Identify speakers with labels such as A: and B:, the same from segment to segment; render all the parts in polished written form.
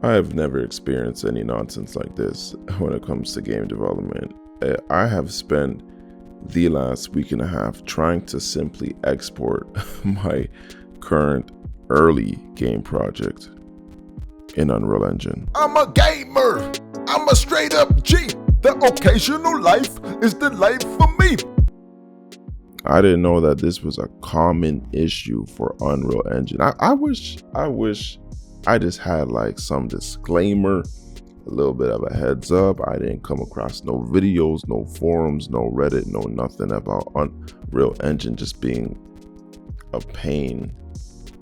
A: I have never experienced any nonsense like this when it comes to game development. I have spent the last week and a half trying to simply export my current early game project in Unreal Engine.
B: I'm a gamer. I'm a straight up G. The occasional life is the life for me.
A: I didn't know that this was a common issue for Unreal Engine. I wish I just had like some disclaimer, a little bit of a heads up. I didn't come across no videos, no forums, no Reddit, no nothing about Unreal Engine just being a pain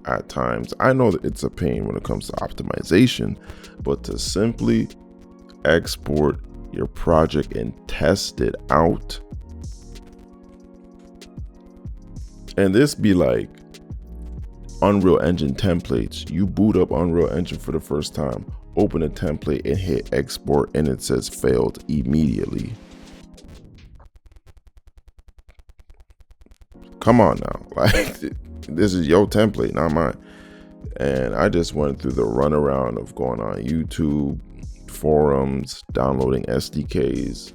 A: at times. I know that it's a pain when it comes to optimization, but to simply export your project and test it out, and this be like Unreal Engine templates. You boot up Unreal Engine for the first time, open a template and hit export, and it says failed immediately. Come on now, like this is your template, not mine. And I just went through the runaround of going on YouTube, forums, downloading SDKs,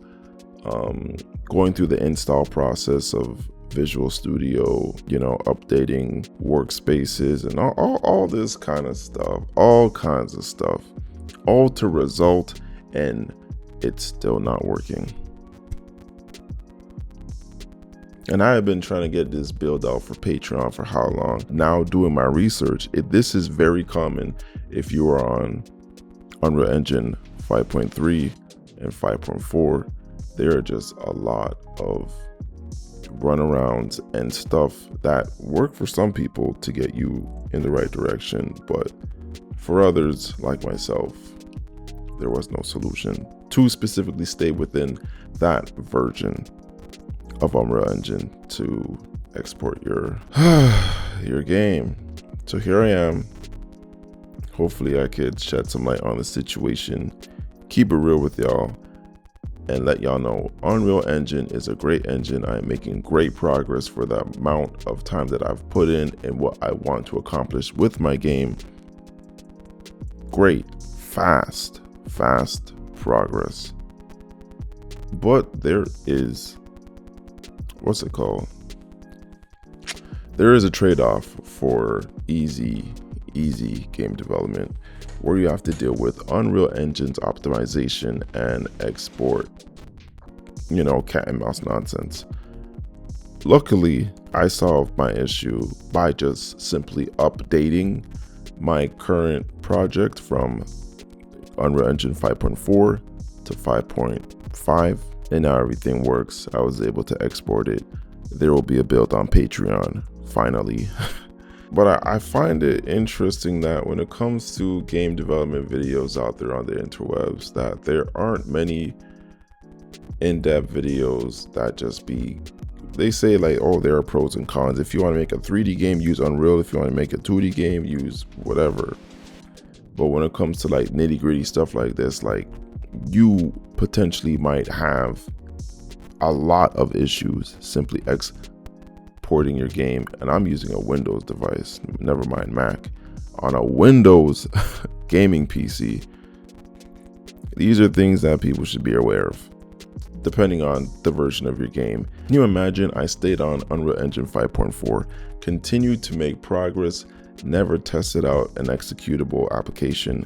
A: going through the install process of Visual Studio, updating workspaces and all this kind of stuff, all kinds of stuff, all to result in it's still not working. And I have been trying to get this build out for Patreon for how long? Now doing my research, this is very common if you are on Unreal Engine 5.3 and 5.4. There are just a lot of runarounds and stuff that work for some people to get you in the right direction, but for others like myself, there was no solution to specifically stay within that version of Unreal Engine to export your game. So here I am. Hopefully I could shed some light on the situation, keep it real with y'all, and let y'all know Unreal Engine is a great engine. I am making great progress for the amount of time that I've put in and what I want to accomplish with my game. Great, fast progress. But there is, there is a trade-off for easy game development, where you have to deal with Unreal Engine's optimization and export, cat and mouse nonsense. Luckily, I solved my issue by just simply updating my current project from Unreal Engine 5.4 to 5.5, and now everything works. I was able to export it. There will be a build on Patreon, finally. But I find it interesting that when it comes to game development videos out there on the interwebs, that there aren't many in-depth videos that just they say like, oh, there are pros and cons. If you want to make a 3D game, use Unreal. If you want to make a 2D game, use whatever. But when it comes to like nitty-gritty stuff like this, like you potentially might have a lot of issues simply exporting your game. And I'm using a Windows device, never mind Mac, on a Windows gaming PC. These are things that people should be aware of, depending on the version of your game. Can you imagine I stayed on Unreal Engine 5.4, continued to make progress, never tested out an executable application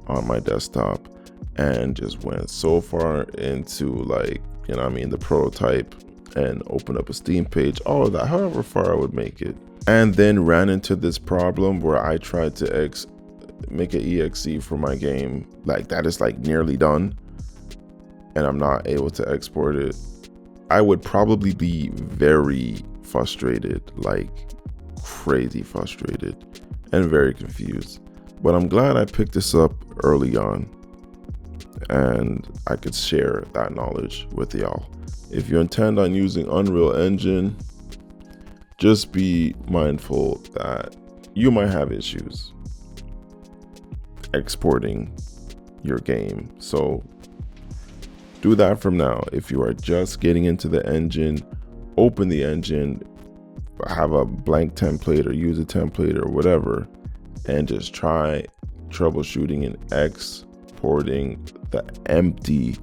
A: on my desktop, and just went so far into like, the prototype and open up a Steam page, all of that, however far I would make it. And then ran into this problem where I tried to make an exe for my game, like that is like nearly done, and I'm not able to export it. I would probably be very frustrated, like crazy frustrated and very confused. But I'm glad I picked this up early on and I could share that knowledge with y'all. If you intend on using Unreal Engine, just be mindful that you might have issues exporting your game. So do that from now. If you are just getting into the engine, open the engine, have a blank template or use a template or whatever, and just try troubleshooting and exporting the empty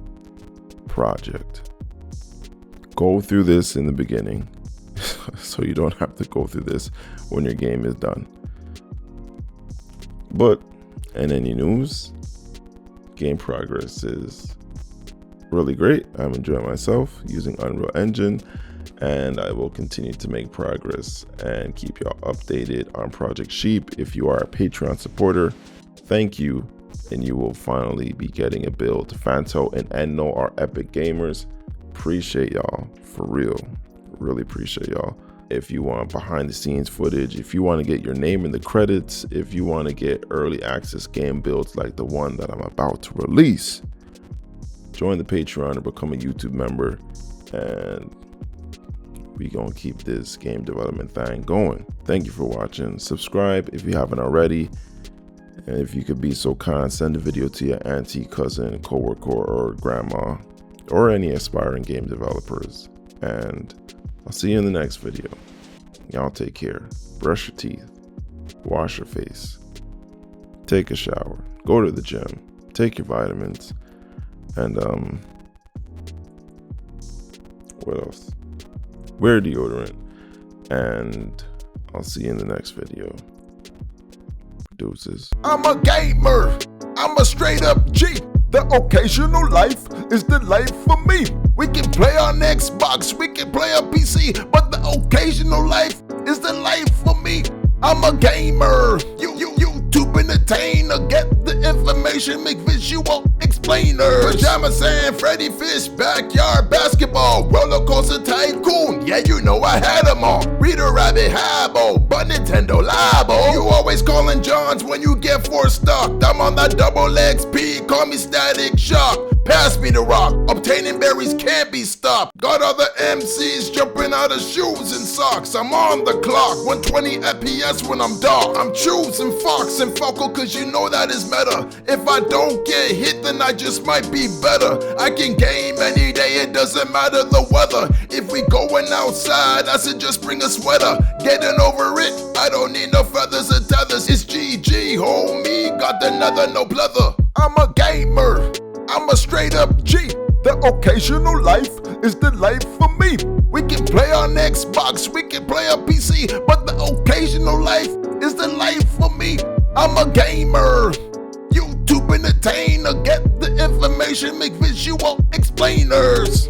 A: project. Go through this in the beginning so you don't have to go through this when your game is done. But in any news, game progress is really great. I'm enjoying myself using Unreal Engine, and I will continue to make progress and keep y'all updated on Project Sheep. If you are a Patreon supporter, thank you, and you will finally be getting a build. Fanto and Enno are epic gamers. Appreciate y'all, for real. Really appreciate y'all. If you want behind the scenes footage, if you want to get your name in the credits, if you want to get early access game builds like the one that I'm about to release, join the Patreon or become a YouTube member, and we gonna keep this game development thing going. Thank you for watching. Subscribe if you haven't already, and if you could be so kind, send a video to your auntie, cousin, coworker, or grandma, or any aspiring game developers. And I'll see you in the next video. Y'all take care. Brush your teeth, wash your face, take a shower, go to the gym, take your vitamins, and what else? Wear deodorant, and I'll see you in the next video. Deuces.
B: I'm a gamer. I'm a straight up G. The occasional life is the life for me. We can play on Xbox, we can play on PC, but the occasional life is the life for me. I'm a gamer. YouTube entertainer. Get the information, make visual explainers. Pajama Sand, Freddy Fish, backyard basketball, roller coaster tycoon. Yeah, you know I had them all. Reader Rabbit, Habbo, but Nintendo Labo. You always calling Johns when you get force stocked. I'm on that double XP, call me Static Shock. Pass me the rock, obtaining berries can't be stopped. Got other MCs jumping out of shoes and socks. I'm on the clock, 120 FPS when I'm dark. I'm choosing Fox and Falco cause you know that is meta. If I don't get hit then I just might be better. I can game any day, it doesn't matter the weather. If we going outside, I said just bring a sweater. Getting over it, I don't need no feathers or tethers. It's GG, homie, got the nether, no pleather. I'm a gamer. I'm a straight up G. The occasional life is the life for me. We can play on Xbox, we can play on PC, but the occasional life is the life for me. I'm a gamer. YouTube entertainer. Get the information, make visual explainers.